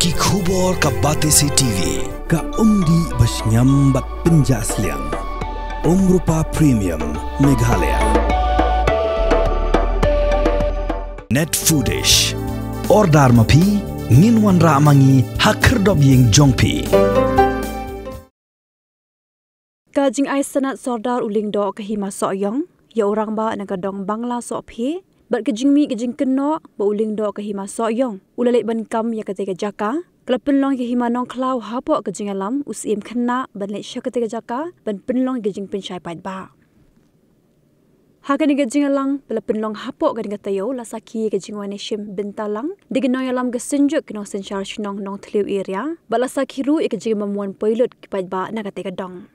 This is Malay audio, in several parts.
Ki khubor ka Batesi TV ka umdi basnyam bat penjaslian Rupa Premium Meghalaya Net Foodish Ordar mapi nginwan ramangi hakerdob yeng jongpi Kajing ai sanat sordar uling do kahima soyong ya orang ba nagadong bangla sophi bat kajing mi kajing keno ba uling do kahima soyong ulalek ban kam ya katega jaka kelapinlong kahima nong klau hapo kajing alam usim kena ban lek syakatega jaka ban pinlong kajing penchai pai ba Hakan kajing alang pelapinlong hapo gading katayo lasaki kajing waneshim bintalang diginoy alam gasenjuk kinong senchar shnong nong tliu area balasaki ru ikajing mamuan pilot kipai ba nakatega dong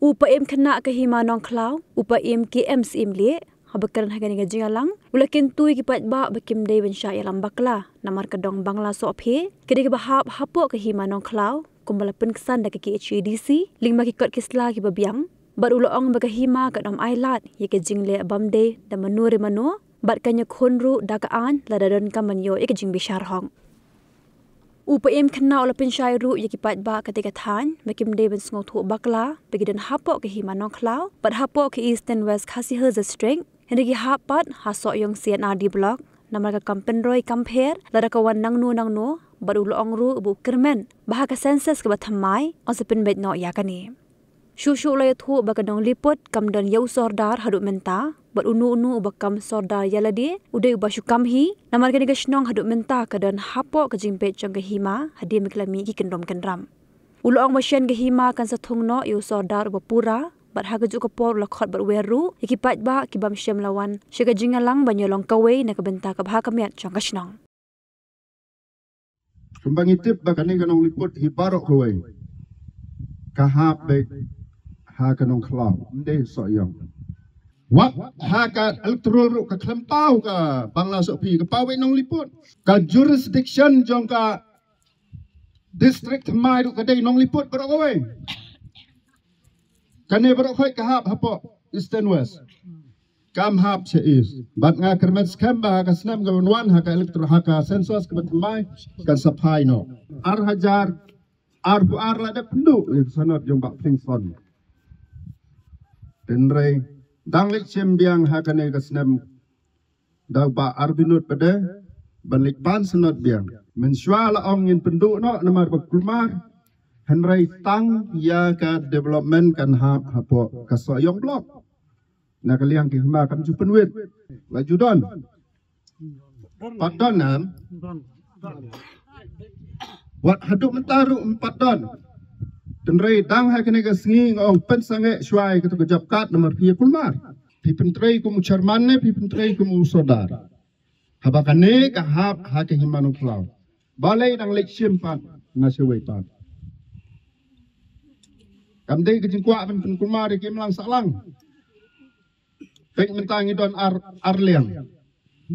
Upa im kena kahima nong klau, upa im KM sim le, habakaran hagan nga jingalang, ulakin tui kipat ba bakim day bensya yalam bakla, namar kadong bangla sophe, kedi bahap hapo kahima nong klau, kumbalapan kesan da kaki HDC, ling makikot kisla ki babiang, bat uloong bagahima kadom ailat, ye kajing le bamde da manure mano, bat kanya khonru da kaan ladadon kamanyo ikajing bishar hong. Upa im kena olapin syairu ya kipat ba ketika than makim de ben sngotu bakla begidan hapo ke himanong klau but hapo ke east and west khasi her the strength hengi hapat haso yong CNRD block namar ka kampenroi compare lara ka wan nang no baru lo ongru bu kermen bah ka census ke bathamai osepin bet no ya kani Shushu lay thu bakadong lipot kamdan yau sordar hadu menta bat unu bakam sordar yaladi uday ubashu kamhi namar kani gashnong hadu menta kadan hapo kajingpe chong hima hadi miklami ki kendram ulong masyan hima kan sa thungno yu sordar ubapura bat hagaju kapor lakhot bat weru ikipat ba kibam syam lawan syagajingalang banyolong kawei na kabenta ka bhakamiat chong gashnong Kumbangitip bakani kanong lipot hiparok kawei kahap be Hakanong klau, hindi soyong. Wak haka elektoral ka klempau ka bangla sopi ka pawai nong lipot. Ka jurisdiction jong ka district mai ka day nong lipot barok away. Kani barok hoy kahap hapo east and west. Kam hap se is. Bat nga kermet skam ba ka snam ka wanwan haka elektoral haka census ka batmai ka sapay no. Hajar bu la da pendu sanot jong bak pingson. Tenrai danglik sembiang hakane kasnam dagba arbinut pada balik pan senot biang mensuala ongin penduk no namar bakulmar henrai tang ya ka development kan hapo kasoyong blok nakaliang ki hima kan jupen wit lajudon padon nam wat haduk mentaru 4 don Tenrai dang hakane ka singi ngong pensange syai ketu kejap kat nomor 3 kulmar. Pipentrai kumu charmanne pipentrai kumu sodar. Habakane ka hap hake himanu klau. Balai dang lek simpan nasewai pan. Kamdei kejingkwa pen kulmar ke melang salang. Pek mentang idon arliang.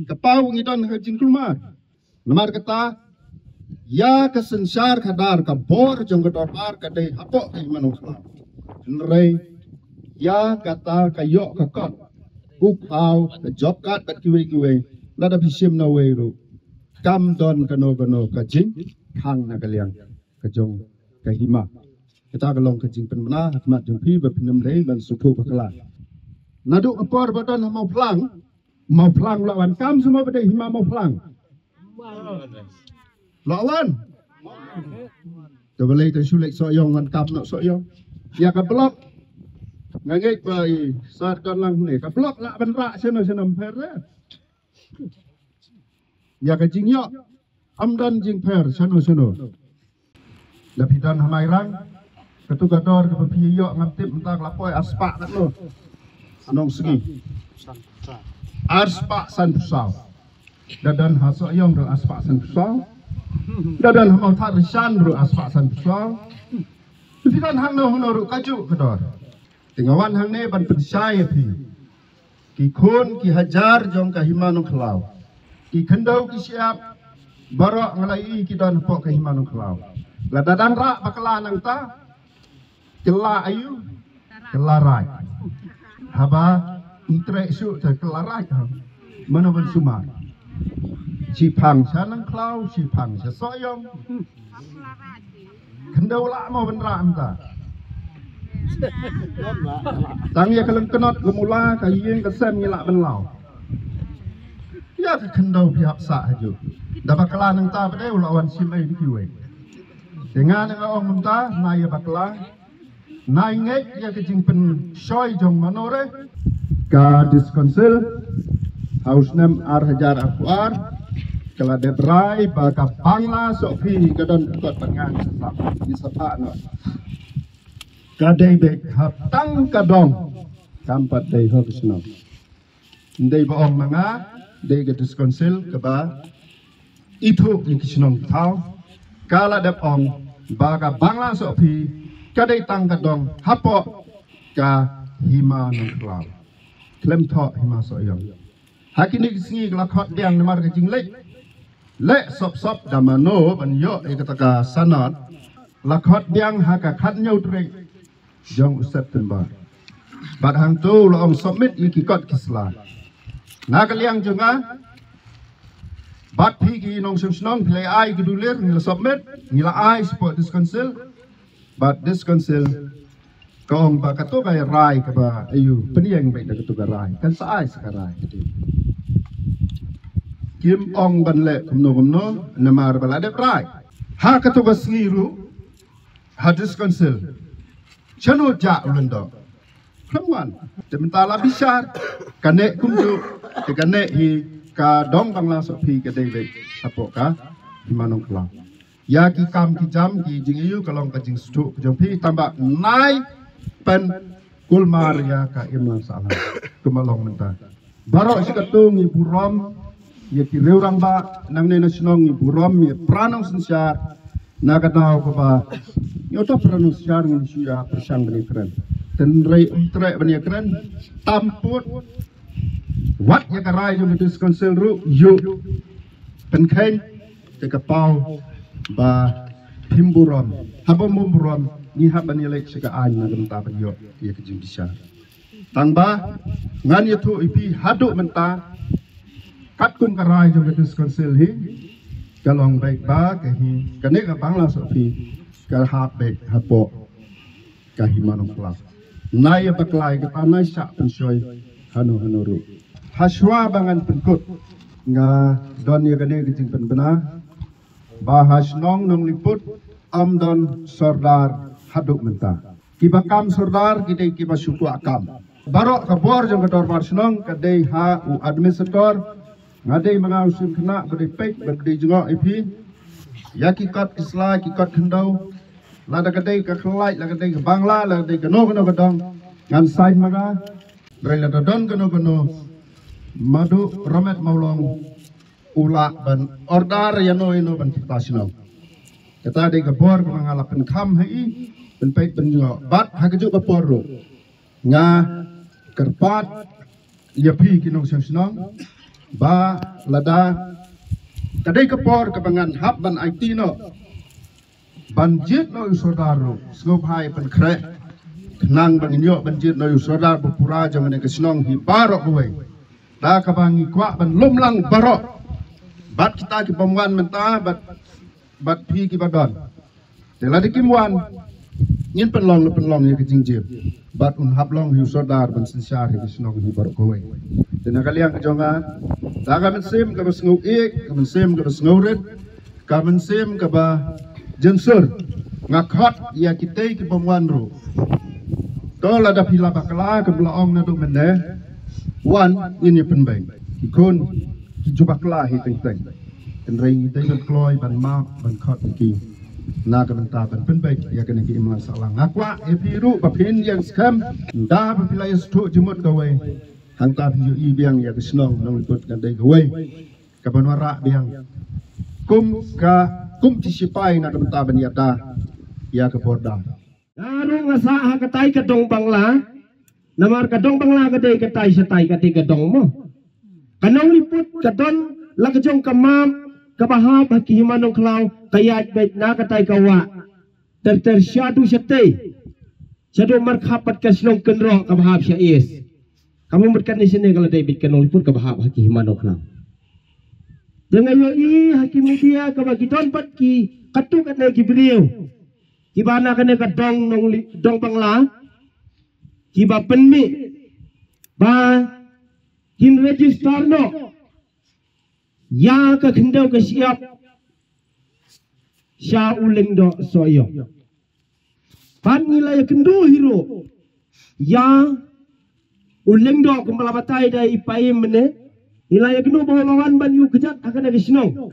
Kapau ngidon kejing kulmar. Nomor kata Ya kesensar kadar kabor jong kedopar kadai hapok ke manusia. Nrei ya kata kayok kakot. Ukau ke jobkat kat kiwe lada bisim na weru. Kam don kano kajing kang nakaliang kajong kahima. Kita kalong kajing penmena hakmat jong pi bapinem lei ban suku bakala. Naduk apor badan mau pelang lawan kam semua pada hima mau pelang. Lawan, coba kita sulit soyong kan kap nak soyong, ya kablok, ngagek bayi saat kan lang ni kablok lah benrak sana per, ya kajingyo, amdan jing per sana, lapidan hamairang, ketugador kepiyo ngantip mentang lapoi aspak nak lo, anong segi, aspak san pusau, dadan hasoyong do aspak san pusau. Dadan hamau tarisan ru aspak san pusau. Fidan hang no honoru kaju kedor. Tingawan hang ne ban pensai pi. Ki khon ki hajar jong ka himanu klau. Ki kendau ki siap barok ngalai ki don pok ka himanu klau. La dadan ra bakala nang ta. Kela ayu kelarai. Haba intre su te kelarai. Mana ban sumar. si phang sa nang klau si phang sa soyong kendau la mau benram ta tang ya kaleng kenot gemula kayeng kesem ngilak benlau ya ke kendau pihak sa haju dapat kelah nang ta pada lawan sim ai dikiwe dengan orang menta nai bakla nai ngek ya ke jingpen soy jong manore ka diskonsil haus nem ar hajar akwar kala debrai baka bangla sofi kadon kot pengan sesap di sepak no kadai be haptang kadong kampat dei hobsno ndei baong manga dei ke diskonsil ke ba itu ni kisnong tau kala depong baka bangla sofi kadai tang kadong hapo ka hima nongklau klem tho hima soyong hakini singi lakot diang namar ke jinglek lek sop damano ban yo ekataka sanat lakot diang haka khat nyau trek jong September bat hang tu lo om submit ikikot kisla na kaliang jonga bat pigi nong snong play ai gudulir ngila submit ngila ai support this council but this council kong ba katu kai rai ka ba ayu peniang baik dak tu rai kan sa ai sakarai gitu Kim ong ban le kumno namar balade prai ha katugas ngiru hadis konsil chano ja ulendo klamwan tementala bisar kane kumju te kane hi ka dong bangla sopi ke dei apo ka manong kla ya ki kam ki jam ki jingiyu kalong ka jing stu jong pi tamba nai pen kulmar ya ka imlan salah kumalong menta barok sikatung ibu rom ya ki reurang ba nang ne nasionong burom ya pranong sensyar nagatau ko ba yo to pranong sensyar ngi sia persang bani kren ten rei umtre bani kren tamput wat ya karai jo medus konsel ru yu pen khain te kapau ba himburom habom burom ni habani lek sika an na genta ban yo ya ke jing bisa tangba ngan yetu ipi haduk menta kat kum karai jong ketus konsil hi kalong baik ba ke hi kane ka bangla sofi kal hap baik hapo ka hi manong klas nai baklai ka tanai sa pensoy hanu ru haswa bangan penkut nga don ya kane ke jing penbena bahas nong liput am don sordar haduk menta kibakam sordar kidai kibasuku akam barok kabor jong kador marsnong kadai ha u administrator ngadai mengaw sim kena berdei pek berdei jengok ipi ya kikat isla kikat kendau lada kadai ka kelai lada kadai ke bangla lada kadai ke no kadang ngan sain maga dari lada don keno madu romet maulong ula ban ordar yano ino ban kitasino kata dei ke bor ke mangalapen kam hai ben pek ben jengok bat hakejuk ke porro nga kerpat ya pi kinong senong ba lada kadai kapor kebangan hab ban IT no banjit no saudaro skop hai pen kre nang ban inyo banjit no saudar bupura jangan ke senong hi barok we da kabangi kwa ban lumlang barok bat kita ki pemwan menta bat pi ki badon de ladi kimwan nyin penlong ya ke jingjir bat un hab long hi saudar ban sensyar hi senong hi barok we dan kalian kejonga daga mensim ke basngau ik ke mensim ke basngau red ke mensim ke ba jensur ngakhat ya kitei ke pemwan ru to la da pila bakla ke blaong na do mende wan ini penbeng ikon jubakla hi teng en ring teng kloi ban ma ban khat ki na ke menta ban penbeng ya ke ki imlan salang ngakwa epiru bapin yang skam da pila yestu jumut gawe hang ta piu i biang ya kesnong nong ikut kadai gawe ka banwara biang kum tisipai na kemta baniata ya ke porda Darung ngasa katai kadong bangla namar kadong bangla kadai katai satai katai kadong mo kanong liput kadon lakajong kamam kabahab hakihimanong klaw kayat bait na katai kawa ter syadu satai syadu markapat kasnong kenro kabahab sya is kamu berkat di sini kalau David kanong liput kabahab hakihimanong klaw Dengan yoi hakim media ke bagi tempat ki katuk kena ki beliau. Ki bana kena ke dong Bangla. Ki ba penmi ba kin register no. Ya ke kendau ke siap. Sya uling do soyo. Pan nilai kendu hero. Ya uling do kembalabatai dari ipaim mene. Nilai kenu bawa lawan ban yu kejat akan ada senang.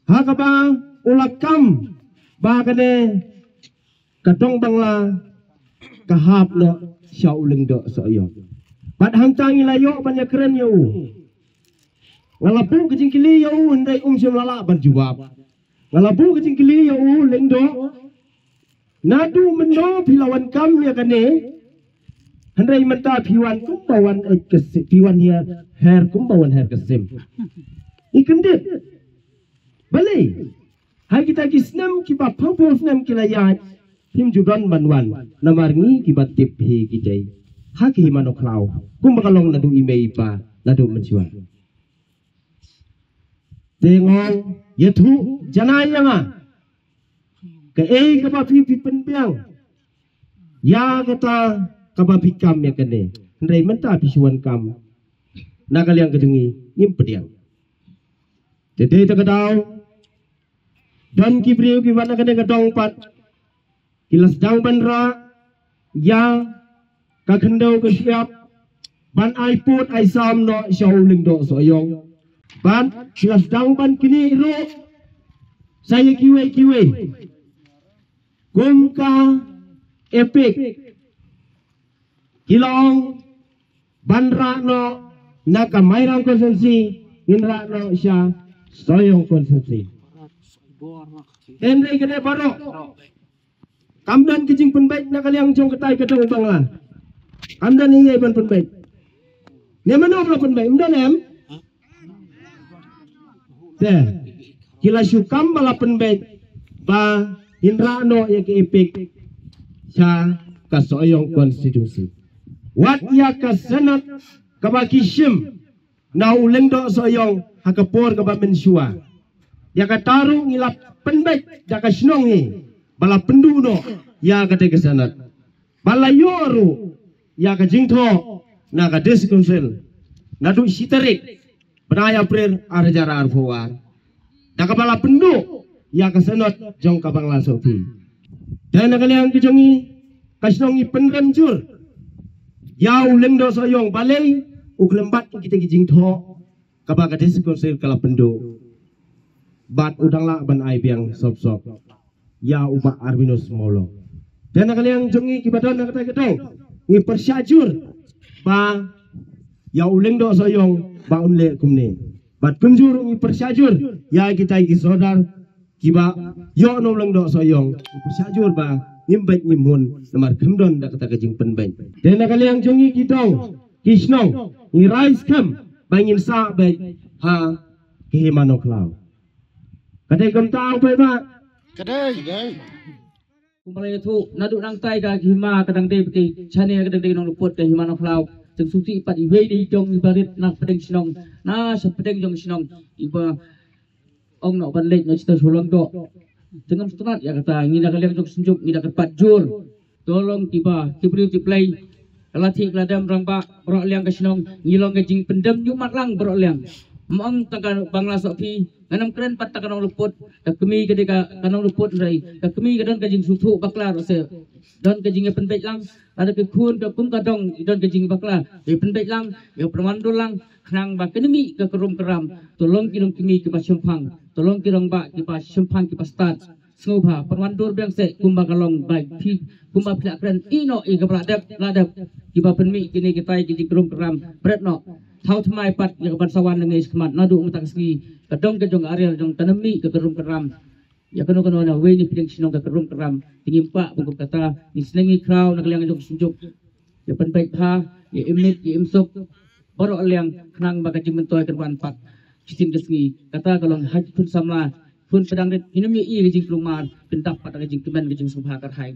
Hakaba ulakam ba kene kadong Bangla kahap no sya uling do soyo. Pat hangtang nilai yo banyak keren yo. Ngalapu kejing kili yo hendai semlala ban jawab. Ngalapu kejing kili yo uling do nadu mendo pilawan kam ya kene. Hendai menta piwan kumbawan kesim piwan ya her kumbawan her kesim. Ikan dit. Balik. Hai kita kisnam kiba pangpul snam kilayat. Him judan banwan. Namarngi kiba tip he kita. Haki manoklau. Kumbakalong nadu imei pa nadu menjual. Tengok yaitu janayanga. Ke kaba pipi penbiang. Ya kata kababikam ya kene ndai menta pisuan kam nakal yang kedungi nyimpediang dede takadau dan kibriu kiwana kene kadong pat kilas dang bandra ya kakendau ke siap ban ai put ai sam no shauling do soyong ban kilas dang ban kini ro saya kiwe gumka epic Kilong bandra no naka mairang konsensi inra no siya soyong konsensi. Henry kene baro kamdan kijing penbaik nakal yang jong ketai kedong Bangla. Kamdan ingay ban penbaik. Neman no penbaik mdan em. Te kila syukam bala penbaik ba inra no ya ke epik siya kasoyong konstitusi. Wat ya ka senat kabaki sim na uling do soyong hakapor kaba mensua ya ka taru ngilap penbek da ka snongi bala pendu no ya ka te kesanat bala yoru ya ka jingtho na ka diskunsel na du sitarik benaya prer arjara arfuar da ka bala pendu ya ka senat jong ka Bangla sofi dan nakaliang kijongi ka snongi penremjur ya uling do soyong balai uklembat kita kijing tho kabaka diskunsel kala pendo bat udangla ban ai biang sop ya uba arbinus molo dan kalian jongi kibadon kata ketong ngi persyajur ba ya uling do soyong ba unle kumne bat kumjur ngi persyajur ya kita iki sodar kiba yo no uling do soyong persyajur ba ngimbet ngimun namar kemdon da kata kejing penben dan kalian jongi kitong kisnong ni rise kam bangin sa be ha kihimanok law kadai kom tao pe ba Kadai. Kumalay tu nadu nang tay ka hima kadang day pati chane kadang day nong lupot ka himanok law jeng suci ipat iwe di jong ibarit na pedeng sinong na sa pedeng jong sinong iba ong no ban late no cita sulong do dengan setelah ya kata ngina kalian jok sunjuk ngina kepat jul tolong tiba kibriu tiplay latih ladam rangba berok liang kasinong ngilong kejing pendem nyumat lang berok liang mong tangka Bangla sopi nganam keren pat takanong luput kami kedeka kanong luput rai kami kadon kejing sutu bakla rose don kejing penbek lang ada ke kun ke pung kadong don kejing bakla penbek lang ya permandul lang kenang ba kenemi ke kerum keram tolong kinong kimi ke pasyempang tolong kirong ba ke pasyempang ke pastat Sengubha permandur biang se kumba kalong baik pi kumba pila keren ino i ke ladap kiba penmi kini kita kejing kerum keram berat no thau thmai pat ya kapan sawan ngai skmat nadu mutak ski kadong kejong ariel jong tanemi ke kerum keram ya kano na we ni pideng sinong ke kerum keram tingimpa buku kata ni senengi kraw nakaliang jong sunjuk ya penbaik ha ya imit ya imsuk borok liang kenang baka jing mentoy kerwan pat citin kesngi kata kalong haji pun samla pun pedang rit inumi i kejing kelumar pendapat kejing kemen kejing subha karhai